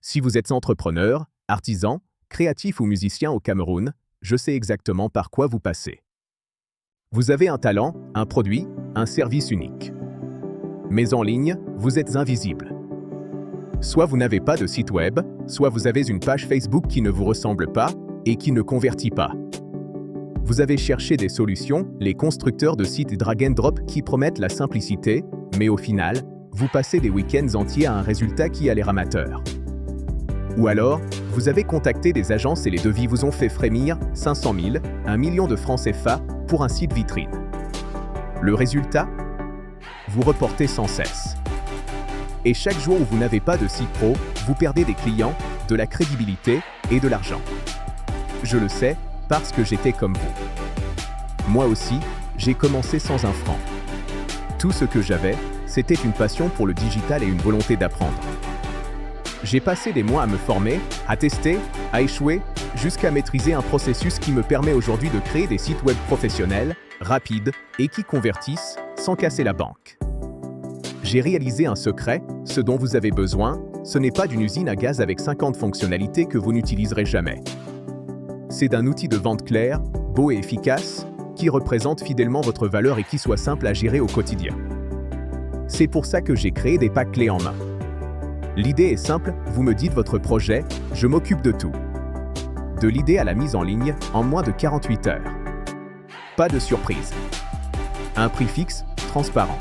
Si vous êtes entrepreneur, artisan, créatif ou musicien au Cameroun, je sais exactement par quoi vous passez. Vous avez un talent, un produit, un service unique. Mais en ligne, vous êtes invisible. Soit vous n'avez pas de site web, soit vous avez une page Facebook qui ne vous ressemble pas et qui ne convertit pas. Vous avez cherché des solutions, les constructeurs de sites drag and drop qui promettent la simplicité, mais au final, vous passez des week-ends entiers à un résultat qui a l'air amateur. Ou alors, vous avez contacté des agences et les devis vous ont fait frémir 500 000, 1 million de francs CFA pour un site vitrine. Le résultat? Vous reportez sans cesse. Et chaque jour où vous n'avez pas de site pro, vous perdez des clients, de la crédibilité et de l'argent. Je le sais parce que j'étais comme vous. Moi aussi, j'ai commencé sans un franc. Tout ce que j'avais, c'était une passion pour le digital et une volonté d'apprendre. J'ai passé des mois à me former, à tester, à échouer, jusqu'à maîtriser un processus qui me permet aujourd'hui de créer des sites web professionnels, rapides et qui convertissent sans casser la banque. J'ai réalisé un secret, ce dont vous avez besoin, ce n'est pas d'une usine à gaz avec 50 fonctionnalités que vous n'utiliserez jamais. C'est d'un outil de vente clair, beau et efficace, qui représente fidèlement votre valeur et qui soit simple à gérer au quotidien. C'est pour ça que j'ai créé des packs clés en main. L'idée est simple, vous me dites votre projet, je m'occupe de tout. De l'idée à la mise en ligne en moins de 48 heures. Pas de surprise. Un prix fixe, transparent.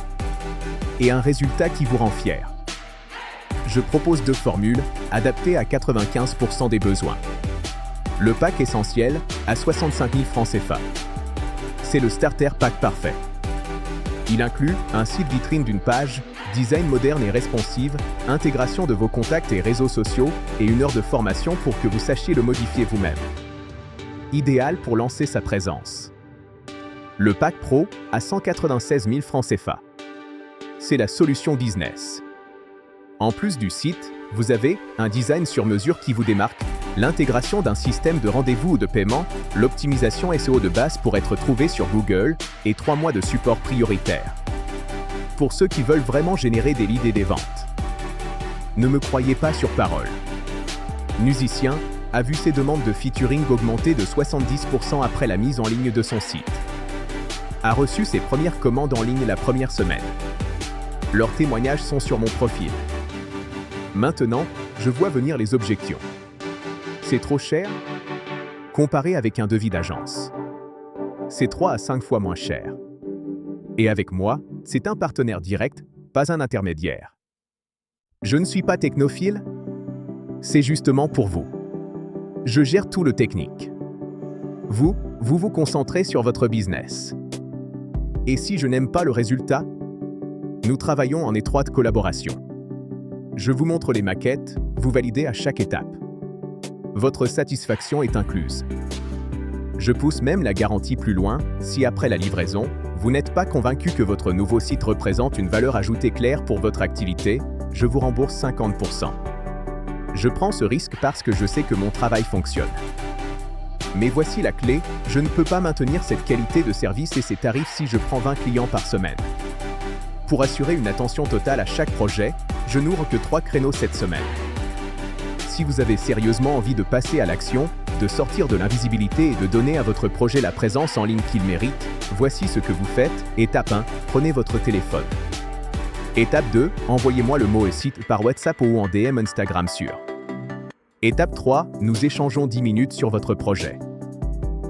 Et un résultat qui vous rend fier. Je propose deux formules, adaptées à 95% des besoins. Le pack essentiel, à 65 000 francs CFA. C'est le starter pack parfait. Il inclut un site vitrine d'une page, design moderne et responsive, intégration de vos contacts et réseaux sociaux et 1 heure de formation pour que vous sachiez le modifier vous-même. Idéal pour lancer sa présence. Le pack Pro à 196 000 francs CFA. C'est la solution business. En plus du site, vous avez un design sur mesure qui vous démarque, l'intégration d'un système de rendez-vous ou de paiement, l'optimisation SEO de base pour être trouvé sur Google et 3 mois de support prioritaire. Pour ceux qui veulent vraiment générer des leads et des ventes. Ne me croyez pas sur parole. Musicien a vu ses demandes de featuring augmenter de 70% après la mise en ligne de son site. A reçu ses premières commandes en ligne la première semaine. Leurs témoignages sont sur mon profil. Maintenant, je vois venir les objections. C'est trop cher? Comparé avec un devis d'agence. C'est 3 à 5 fois moins cher. Et avec moi, c'est un partenaire direct, pas un intermédiaire. Je ne suis pas technophile? C'est justement pour vous. Je gère tout le technique. Vous vous concentrez sur votre business. Et si je n'aime pas le résultat? Nous travaillons en étroite collaboration. Je vous montre les maquettes, vous validez à chaque étape. Votre satisfaction est incluse. Je pousse même la garantie plus loin, si après la livraison, vous n'êtes pas convaincu que votre nouveau site représente une valeur ajoutée claire pour votre activité, je vous rembourse 50%. Je prends ce risque parce que je sais que mon travail fonctionne. Mais voici la clé, je ne peux pas maintenir cette qualité de service et ces tarifs si je prends 20 clients par semaine. Pour assurer une attention totale à chaque projet, je n'ouvre que 3 créneaux cette semaine. Si vous avez sérieusement envie de passer à l'action, de sortir de l'invisibilité et de donner à votre projet la présence en ligne qu'il mérite, voici ce que vous faites. Étape 1, prenez votre téléphone. Étape 2, envoyez-moi le mot et site par WhatsApp ou en DM Instagram sur. Étape 3, nous échangeons 10 minutes sur votre projet.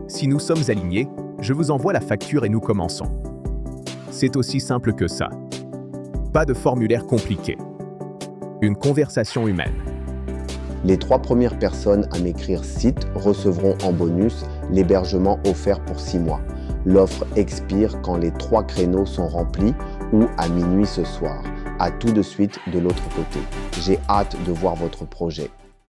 Si nous sommes alignés, je vous envoie la facture et nous commençons. C'est aussi simple que ça. Pas de formulaire compliqué. Une conversation humaine. Les 3 premières personnes à m'écrire site recevront en bonus l'hébergement offert pour 6 mois. L'offre expire quand les 3 créneaux sont remplis ou à minuit ce soir. À tout de suite de l'autre côté. J'ai hâte de voir votre projet.